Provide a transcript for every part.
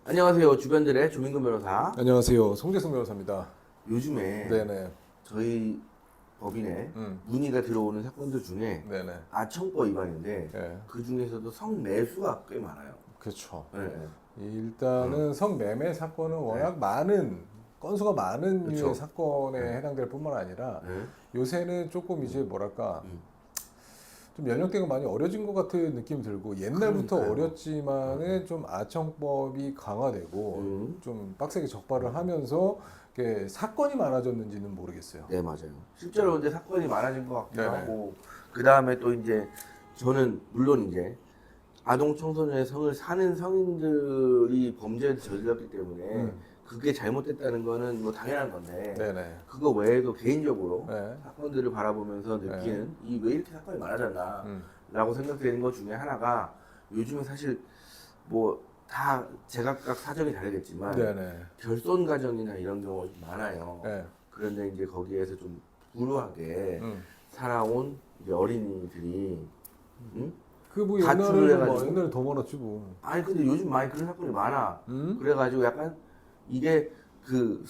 안녕하세요. 주변들의 조민근 변호사. 안녕하세요. 송재승 변호사입니다. 요즘에 네네. 저희 법인에 음. 문의가 들어오는 사건들 중에 네네. 아청법 위반인데 예. 그 중에서도 성매수가 꽤 많아요. 그렇죠. 네, 네. 일단은 성매매 사건은 워낙 많은 건수가 많은 그쵸. 류의 사건에 네. 해당될 뿐만 아니라 네. 요새는 조금 이제 뭐랄까 음. 좀 연령대가 많이 어려진 것 같은 느낌이 들고 옛날부터 그러니까요. 어렸지만은 좀 아청법이 강화되고 음. 좀 빡세게 적발을 하면서 이게 사건이 많아졌는지는 모르겠어요. 네, 맞아요. 실제로 근데 사건이 많아진 것 같기도 네네. 하고 그 다음에 또 이제 저는 물론 이제 아동 청소년의 성을 사는 성인들이 범죄를 저질렀기 때문에 음. 그게 잘못됐다는 거는 뭐 당연한 건데 네네. 그거 외에도 개인적으로 네. 사건들을 바라보면서 느끼는 이 왜 이렇게 사건이 많아졌나 음. 라고 생각되는 것 중에 하나가 요즘에 사실 뭐 다 제각각 사정이 다르겠지만 네네. 결손 가정이나 이런 경우가 좀 많아요. 네. 그런데 이제 거기에서 좀 불우하게 음. 살아온 이제 어린이들이 응? 그 뭐 가출을 옛날에는 뭐 해가지고 옛날에 더 많았지 뭐. 아니 근데 요즘 많이 그런 사건이 많아. 음? 그래가지고 약간 이게 그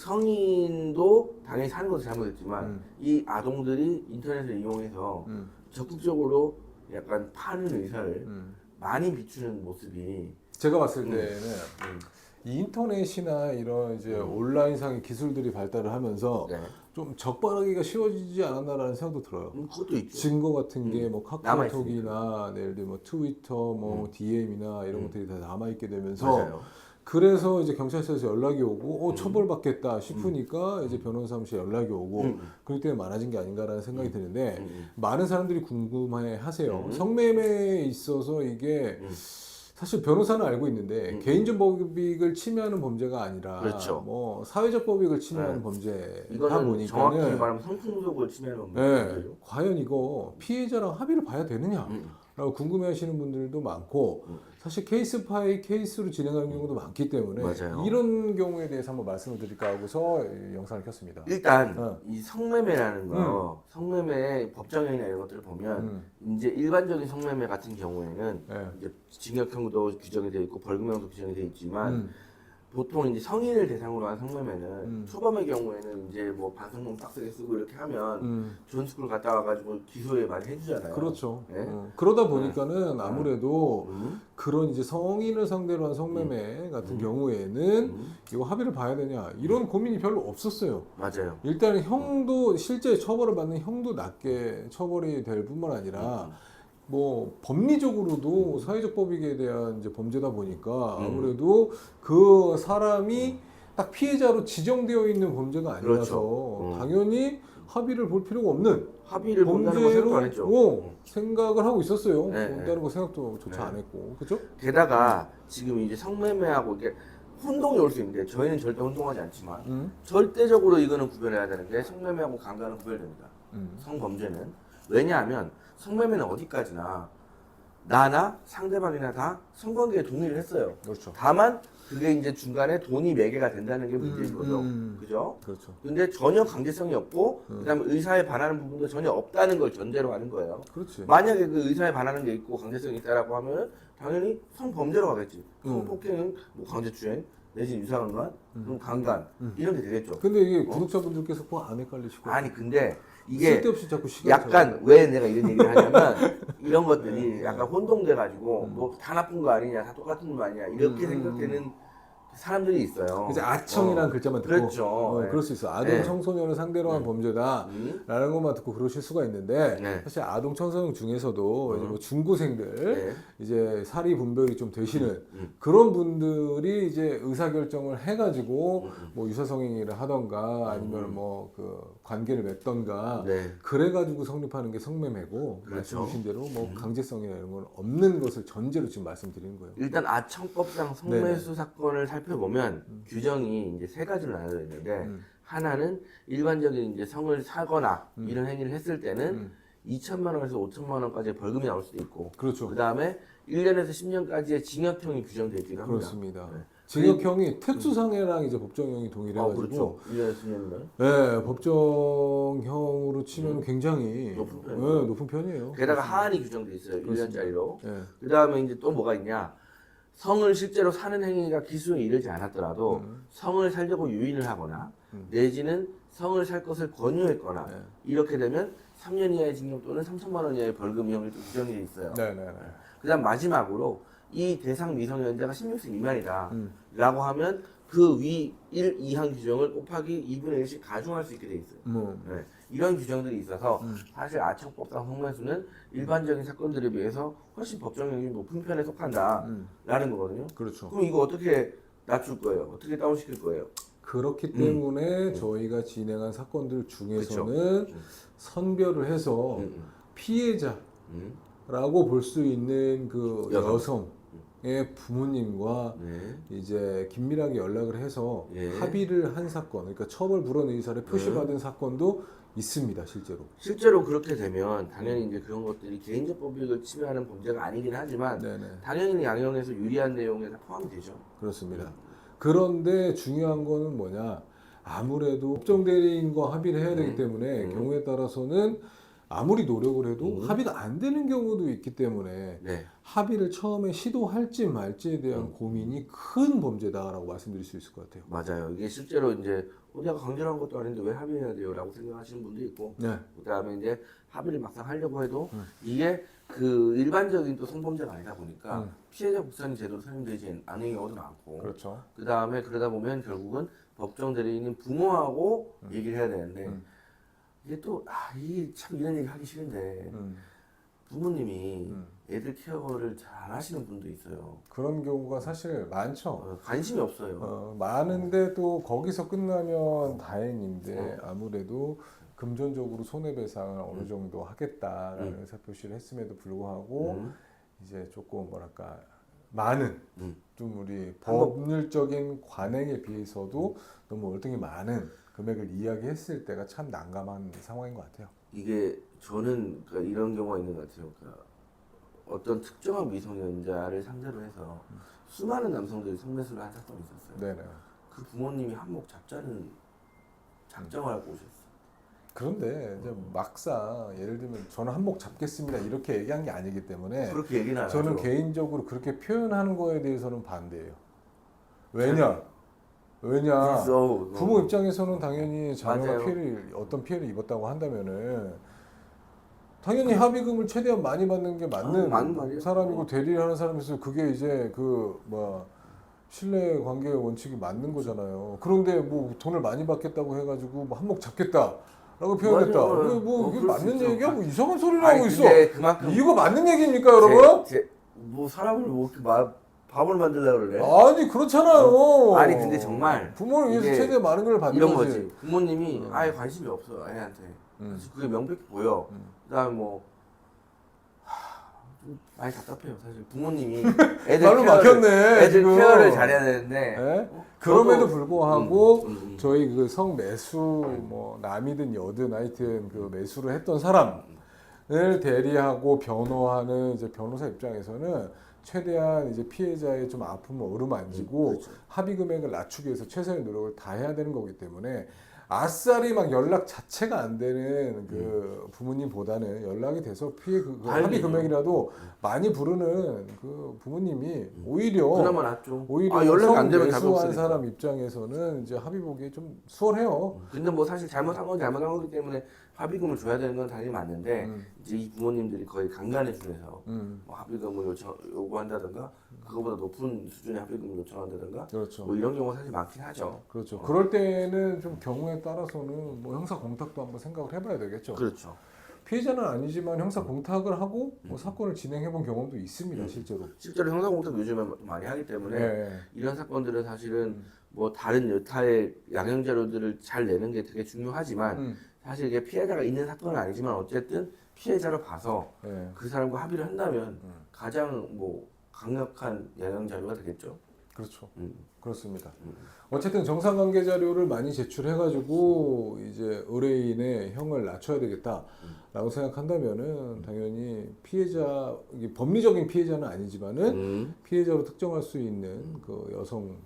성인도 당연히 사는 것도 잘못했지만 음. 이 아동들이 인터넷을 이용해서 음. 적극적으로 약간 파는 의사를 음. 많이 비추는 모습이 제가 봤을 음, 때는 음, 이 인터넷이나 이런 이제 음. 온라인상의 기술들이 발달을 하면서 네. 좀 적발하기가 쉬워지지 않았나라는 생각도 들어요. 그것도 있죠. 증거 같은 게 뭐 남아있으니까. 카카오톡이나 예를 들어 뭐 트위터, 뭐 DM이나 이런 음. 것들이 다 남아있게 되면서 맞아요. 그래서 이제 경찰서에서 연락이 오고 처벌받겠다 음. 싶으니까 이제 변호사 사무실에 연락이 오고 음. 그렇기 때문에 많아진 게 아닌가라는 생각이 드는데 음. 많은 사람들이 궁금해 하세요. 음. 성매매에 있어서 이게 음. 사실 변호사는 알고 있는데 음. 개인적 법익을 침해하는 범죄가 아니라 그렇죠. 뭐 사회적 법익을 침해하는 네. 범죄다 이거는 정확히 보니까는 말하면 성폭력을 침해하는 예, 문제죠. 과연 이거 피해자랑 합의를 봐야 되느냐? 음. 라고 궁금해하시는 분들도 많고 음. 사실 케이스 파이 케이스로 진행하는 경우도 많기 때문에 맞아요. 이런 경우에 대해서 한번 말씀을 드릴까 하고서 이 영상을 켰습니다. 일단 어. 이 성매매라는 음. 거, 성매매 법정형이나 이런 것들을 보면 음. 이제 일반적인 성매매 같은 경우에는 예. 이제 징역형도 규정이 되어 있고 벌금형도 규정이 되어 있지만 음. 보통 이제 성인을 대상으로 한 성매매는 음. 초범의 경우에는 이제 뭐 반성문 빡세게 쓰고 이렇게 하면 존스쿨 갔다 와가지고 기소에 많이 해주잖아요. 그렇죠. 네? 그러다 보니까는 아무래도 음. 그런 이제 성인을 상대로 한 성매매 같은 경우에는 이거 합의를 봐야 되냐 이런 고민이 별로 없었어요. 맞아요. 일단 형도 실제 처벌을 받는 형도 낮게 처벌이 될 뿐만 아니라 뭐 법리적으로도 사회적 법익에 대한 이제 범죄다 보니까 아무래도 그 사람이 딱 피해자로 지정되어 있는 범죄가 아니라서 그렇죠. 당연히 합의를 볼 필요가 없는 합의를 본다는 거 생각도 안 했죠. 생각을 하고 있었어요. 네, 본다는 거 생각도 조차 네. 안 했고, 그죠? 게다가 지금 이제 성매매하고 이게 혼동이 올 수 있는데 저희는 절대 혼동하지 않지만 절대적으로 이거는 구별해야 되는 게 성매매하고 강간은 구별됩니다. 성범죄는 왜냐하면 성매매는 어디까지나 나나 상대방이나 다 성관계에 동의를 했어요. 그렇죠. 다만 그게 이제 중간에 돈이 매개가 된다는 게 문제인 거죠. 그죠? 그렇죠. 근데 전혀 강제성이 없고 그다음에 의사에 반하는 부분도 전혀 없다는 걸 전제로 하는 거예요. 그렇지. 만약에 그 의사에 반하는 게 있고 강제성이 있다라고 하면 당연히 성범죄로 가겠지. 성폭행은 뭐 강제추행 내지 유사강간, 그럼 강간 이런 게 되겠죠. 근데 이게 구독자분들께서 그거 안 헷갈리시고 아니 근데 이게 쓸데없이 자꾸 시간 약간 왜 내가 이런 얘기를 하냐면 이런 것들이 약간 혼동돼 가지고 뭐 다 나쁜 거 아니냐 다 똑같은 거 아니냐 이렇게 생각되는 사람들이 있어요. 이제 아청이라는 글자만 듣고 그렇죠. 네. 그럴 수 있어. 아동 네. 청소년을 상대로 한 범죄다라는 것만 듣고 그러실 수가 있는데 네. 사실 아동 청소년 중에서도 이제 뭐 중고생들 네. 이제 사리 분별이 좀 되시는 그런 분들이 이제 의사 결정을 해가지고 뭐 유사성행위를 하던가 아니면 뭐 그 관계를 맺던가 네. 그래가지고 성립하는 게 성매매고 그렇죠. 말씀 주신 대로 뭐 강제성이나 이런 건 없는 것을 전제로 지금 말씀드리는 거예요. 일단 아청법상 성매수 사건을 살펴보면 규정이 이제 세 가지로 나눠져 있는데 하나는 일반적인 이제 성을 사거나 이런 행위를 했을 때는 2천만 원에서 5천만 원까지 벌금이 나올 수도 있고 그렇죠. 그 다음에 1년에서 10년까지의 징역형이 규정되어 있기도 합니다. 그렇습니다. 네. 징역형이 특수상해랑 이제 법정형이 동일해가지고 그렇죠. 1년에서 10년이면 네, 법정형으로 치면 굉장히 높은 편이에요. 높은 편이에요. 게다가 하한이 규정돼 있어요. 1년짜리로. 네. 그 다음에 이제 또 뭐가 있냐? 성을 실제로 사는 행위가 기수에 이르지 않았더라도 성을 살려고 유인을 하거나 내지는 성을 살 것을 권유했거나 네. 이렇게 되면 3년 이하의 징역 또는 3천만 원 이하의 벌금형이 또 규정이 돼 있어요. 네네네. 그다음 마지막으로 이 대상 미성년자가 16세 미만이다 라고 하면 그 위 1, 2항 규정을 곱하기 2분의 1씩 가중할 수 있게 돼 있어요. 네. 이런 규정들이 있어서 사실 아청법상 성매수는 일반적인 사건들에 비해서 훨씬 법정형이 높은 편에 속한다라는 거거든요. 그렇죠. 그럼 이거 어떻게 낮출 거예요? 어떻게 다운시킬 거예요? 그렇기 때문에 저희가 진행한 사건들 중에서는 선별을 해서 피해자라고 볼 수 있는 그 여성의 부모님과 이제 긴밀하게 연락을 해서 합의를 한 사건, 그러니까 처벌 불원 의사를 표시받은 사건도 있습니다, 실제로. 실제로 그렇게 되면 당연히 이제 그런 것들이 개인적 법익을 침해하는 범죄가 아니긴 하지만 네네. 당연히 양형에서 유리한 내용에 다 포함이 되죠. 그렇습니다. 그런데 중요한 거는 뭐냐? 아무래도 법정 대리인과 합의를 해야 되기 때문에 경우에 따라서는 아무리 노력을 해도 합의가 안 되는 경우도 있기 때문에 네. 합의를 처음에 시도할지 말지에 대한 고민이 큰 범죄다라고 말씀드릴 수 있을 것 같아요. 맞아요. 이게 실제로 이제 내가 강제한 것도 아닌데 왜 합의해야 돼요라고 생각하시는 분도 있고, 네. 그다음에 이제 합의를 막상 하려고 해도 이게 그 일반적인 또 성범죄가 아니다 보니까 피해자 복선이 제대로 설명되지 않은 경우도 많고, 그렇죠. 그다음에 그러다 보면 결국은 법정 대리인인 부모하고 얘기를 해야 되는데 이게 또 이게 참 이런 얘기 하기 싫은데 부모님이 애들 케어를 잘 안 하시는 분도 있어요. 그런 경우가 사실 많죠. 관심이 없어요. 많은데 또 거기서 끝나면 다행인데 아무래도 금전적으로 손해배상을 어느 정도 하겠다라는 의사표시를 했음에도 불구하고 이제 조금 뭐랄까 많은 좀 우리 법률적인 관행에 비해서도 너무 월등히 많은 금액을 이야기했을 때가 참 난감한 상황인 것 같아요. 이게 저는 그러니까 이런 경우가 있는 것 같아요. 그러니까 어떤 특정한 미성년자를 상대로 해서 수많은 남성들이 성매수를 한 사건이 있었어요. 네네. 그 부모님이 한몫 잡자는 작정을 하고 오셨어요. 그런데 이제 막상 예를 들면 저는 한몫 잡겠습니다 이렇게 얘기한 게 아니기 때문에 그렇게 얘기는 안 저는 하죠. 개인적으로 그렇게 표현하는 거에 대해서는 반대예요. 왜냐? 그래서, 부모 입장에서는 당연히 자녀가 맞아요. 어떤 피해를 입었다고 한다면은 당연히 합의금을 최대한 많이 받는 게 맞는 맞는 말이에요. 사람이고 대리를 하는 사람에서 그게 이제 그 뭐 신뢰 관계의 원칙이 맞는 거잖아요. 그런데 뭐 돈을 많이 받겠다고 해가지고 뭐 한몫 잡겠다라고 표현했다. 맞아요. 뭐 이게 그럴 수 맞는 있죠. 얘기야? 뭐 이상한 소리를 아니, 하고 있어. 근데 그만큼 이거 맞는 얘기입니까, 여러분? 뭐 사람을 뭐 이렇게 밥을 만들려고 그래? 아니 그렇잖아요. 아니 근데 정말 부모를 위해서 이게 최대 많은 걸 받는 이런 거지. 거지. 부모님이 아예 관심이 없어 애한테. 그래서 그게 명백히 보여. 그다음에 뭐 좀 많이 답답해요 사실. 부모님이 애들 말로 막혔네. 애들 지금. 케어를 잘해야 되는데. 네? 그럼에도 저도- 불구하고 저희 그 성매수 뭐 남이든 여든 하여튼 그 매수를 했던 사람을 대리하고 변호하는 이제 변호사 입장에서는 최대한 이제 피해자의 좀 아픔을 어루만지고 그렇죠. 합의 금액을 낮추기 위해서 최선의 노력을 다해야 되는 거기 때문에 아싸리 막 연락 자체가 안 되는 그 부모님보다는 연락이 돼서 그 합의 다행이죠. 금액이라도 많이 부르는 그 부모님이 오히려 그나마 낫죠. 오히려 연락이 안 되면 답이 성매수한 없으니까. 사람 입장에서는 이제 합의 보기 좀 수월해요. 근데 뭐 사실 잘못한 건 잘못한 거기 때문에 합의금을 줘야 되는 건 당연히 맞는데 이제 이 부모님들이 거의 강간에 준해서 뭐 합의금을 요구한다든가 그거보다 높은 수준의 합의금을 요청한다든가 그렇죠. 뭐 이런 경우가 사실 많긴 하죠. 그렇죠. 그럴 때는 좀 경우에 따라서는 뭐 형사 공탁도 한번 생각을 해봐야 되겠죠. 그렇죠. 피해자는 아니지만 형사 공탁을 하고 뭐 사건을 진행해본 경험도 있습니다, 실제로. 실제로 형사공탁 요즘에 많이 하기 때문에 네. 이런 사건들은 사실은 뭐 다른 여타의 양형 자료들을 잘 내는 게 되게 중요하지만 사실 이게 피해자가 있는 사건은 아니지만 어쨌든 피해자로 봐서 네. 그 사람과 합의를 한다면 가장 뭐 강력한 양형 자료가 되겠죠. 그렇죠. 그렇습니다. 어쨌든 정상관계 자료를 많이 제출해가지고 이제 의뢰인의 형을 낮춰야 되겠다라고 생각한다면은 당연히 피해자 이게 법리적인 피해자는 아니지만은 피해자로 특정할 수 있는 그 여성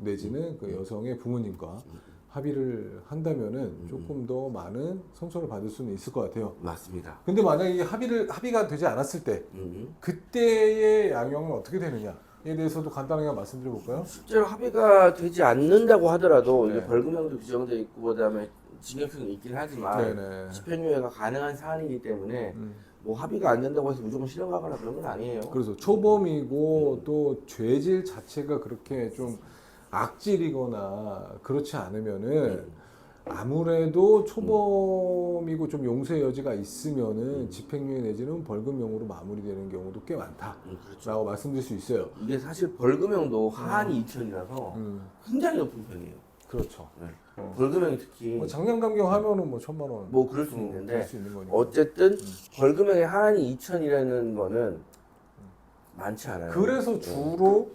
내지는 그 여성의 부모님과 합의를 한다면은 조금 더 많은 성처를 받을 수는 있을 것 같아요. 맞습니다. 근데 만약에 합의가 되지 않았을 때 그때의 양형은 어떻게 되느냐? 대해서도 간단하게 말씀드려 볼까요? 실제로 합의가 되지 않는다고 하더라도 네. 이게 벌금형도 규정돼 있고 그다음에 징역형이 있긴 하지만 네네. 집행유예가 가능한 사안이기 때문에 뭐 합의가 안 된다고 해서 무조건 실형하거나 그런 건 아니에요. 그래서 초범이고 또 죄질 자체가 그렇게 좀 악질이거나 그렇지 않으면은 아무래도 초범이고 좀 용서의 여지가 있으면은 집행유예 내지는 벌금형으로 마무리되는 경우도 꽤 많다라고 그렇죠. 말씀드릴 수 있어요. 이게 사실 벌금형도 하한이 2천이라서 굉장히 높은 편이에요. 그렇죠. 네. 벌금형이 특히 뭐 장량감경 하면은 뭐 1,000만 원. 뭐 그럴 수 그럴 있는데 수 있는 거니까. 어쨌든 벌금형의 하한이 2천이라는 거는 많지 않아요. 그래서 주로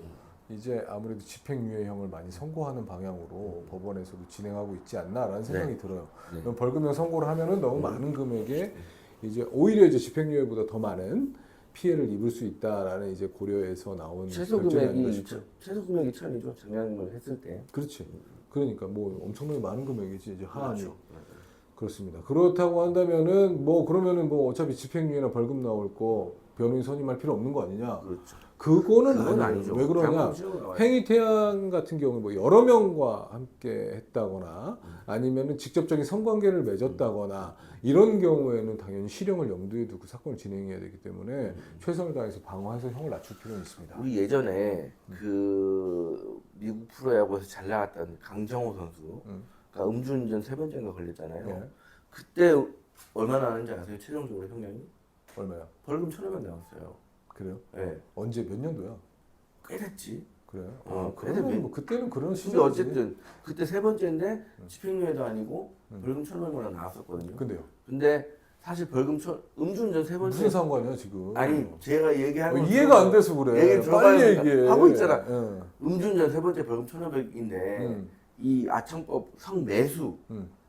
이제 아무래도 집행유예형을 많이 선고하는 방향으로 법원에서도 진행하고 있지 않나라는 생각이 들어요. 네. 그럼 벌금형 선고를 하면은 너무 많은 금액에 이제 오히려 이제 집행유예보다 더 많은 피해를 입을 수 있다라는 이제 고려해서 나온 최소 결정이 아닌가 금액이 싶어요. 최소 금액이 1천이죠. 장량을 했을 때. 그렇지. 그러니까 뭐 엄청나게 많은 금액이지 이제 하한이. 그렇죠. 그렇습니다. 그렇다고 한다면은 뭐 그러면은 뭐 어차피 집행유예나 벌금 나올 거 변호인 선임할 필요 없는 거 아니냐? 그렇죠. 그거는 그건 아니에요. 아니죠. 왜 그러냐? 장관 실형으로 나와요. 행위태양 같은 경우 뭐 여러 명과 함께 했다거나 아니면은 직접적인 성관계를 맺었다거나 이런 경우에는 당연히 실형을 염두에 두고 사건을 진행해야 되기 때문에 최선을 다해서 방어해서 형을 낮출 필요는 있습니다. 우리 예전에 그 미국 프로야구에서 잘 나갔던 강정호 선수가 음주운전 3번째인가 걸렸잖아요. 네. 그때 얼마나 하는지 아세요? 최종적으로 형량이? 얼마야? 벌금 1,500 나왔어요. 그래요? 네. 언제 몇 년도야? 꽤 됐지. 그래요? 그래도 그러면 뭐 그때는 그런 근데 시절이지. 어쨌든 그때 3번째인데 집행유예도 아니고 벌금 1,500만 원 나왔었거든요. 근데요? 근데 사실 음주운전 3번째 무슨 상관이야 지금? 아니 제가 얘기하는 건 이해가 안 돼서 그래. 얘기 빨리 들어봐야 얘기해. 하고 있잖아. 응. 음주운전 3번째 벌금 1,500인데 이 아청법 성매수의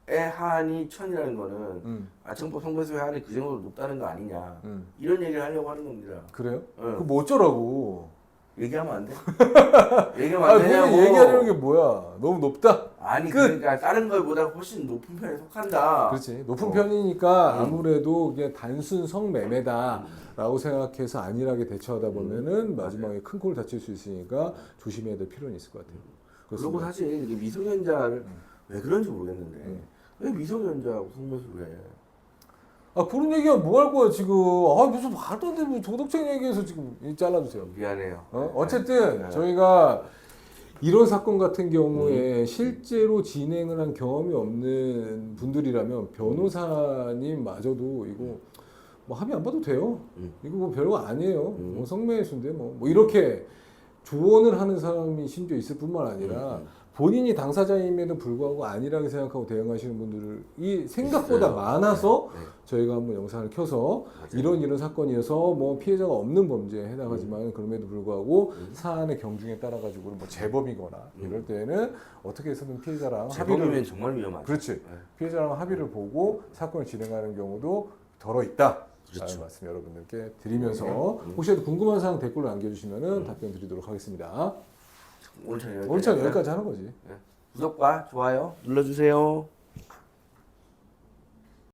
하한이 1,000이라는 거는 아청법 성매수의 하한이 그 정도로 높다는 거 아니냐 이런 얘기를 하려고 하는 겁니다. 그래요? 응. 그뭐 어쩌라고? 얘기하면 안 돼? 얘기하면 아, 안 되냐고. 본인이 얘기하려는 게 뭐야? 너무 높다? 아니 끝! 그러니까 다른 거보다 훨씬 높은 편에 속한다. 그렇지. 높은 편이니까 아무래도 그냥 단순 성매매다라고 생각해서 안일하게 대처하다 보면은 마지막에 큰 꼴 다칠 수 있으니까 조심해야 될 필요는 있을 것 같아요. 그리고 그렇습니다. 사실 이게 미성년자를 왜 그런지 모르겠는데 왜 미성년자하고 성매수를 해? 아 그런 얘기하면 뭐 할 거야 지금? 아 무슨 말도 안 되는 뭐 도덕적 얘기해서 지금 잘라주세요. 미안해요. 어쨌든 저희가 이런 사건 같은 경우에 실제로 진행을 한 경험이 없는 분들이라면 변호사님마저도 이거 뭐 합의 안 봐도 돼요. 이거 뭐 별거 아니에요. 뭐 성매수인데 뭐 이렇게 조언을 하는 사람이 심지어 있을 뿐만 아니라 본인이 당사자임에도 불구하고 안일하게 생각하고 대응하시는 분들이 생각보다 있어요. 많아서 네. 저희가 한번 영상을 켜서 맞아요. 이런 사건이어서 뭐 피해자가 없는 범죄에 해당하지만 그럼에도 불구하고 사안의 경중에 따라 가지고 뭐 재범이거나 이럴 때는 어떻게 해서든 피해자랑 재범이면 합의를 정말 위험하죠. 그렇지 네. 피해자랑 합의를 보고 사건을 진행하는 경우도 덜어 있다. 그렇죠. 라는 말씀 여러분들께 드리면서 혹시라도 궁금한 사항 댓글로 남겨주시면 답변 드리도록 하겠습니다. 오늘 저녁 오늘 참 여기까지 하는 거지. 구독과 좋아요 눌러주세요.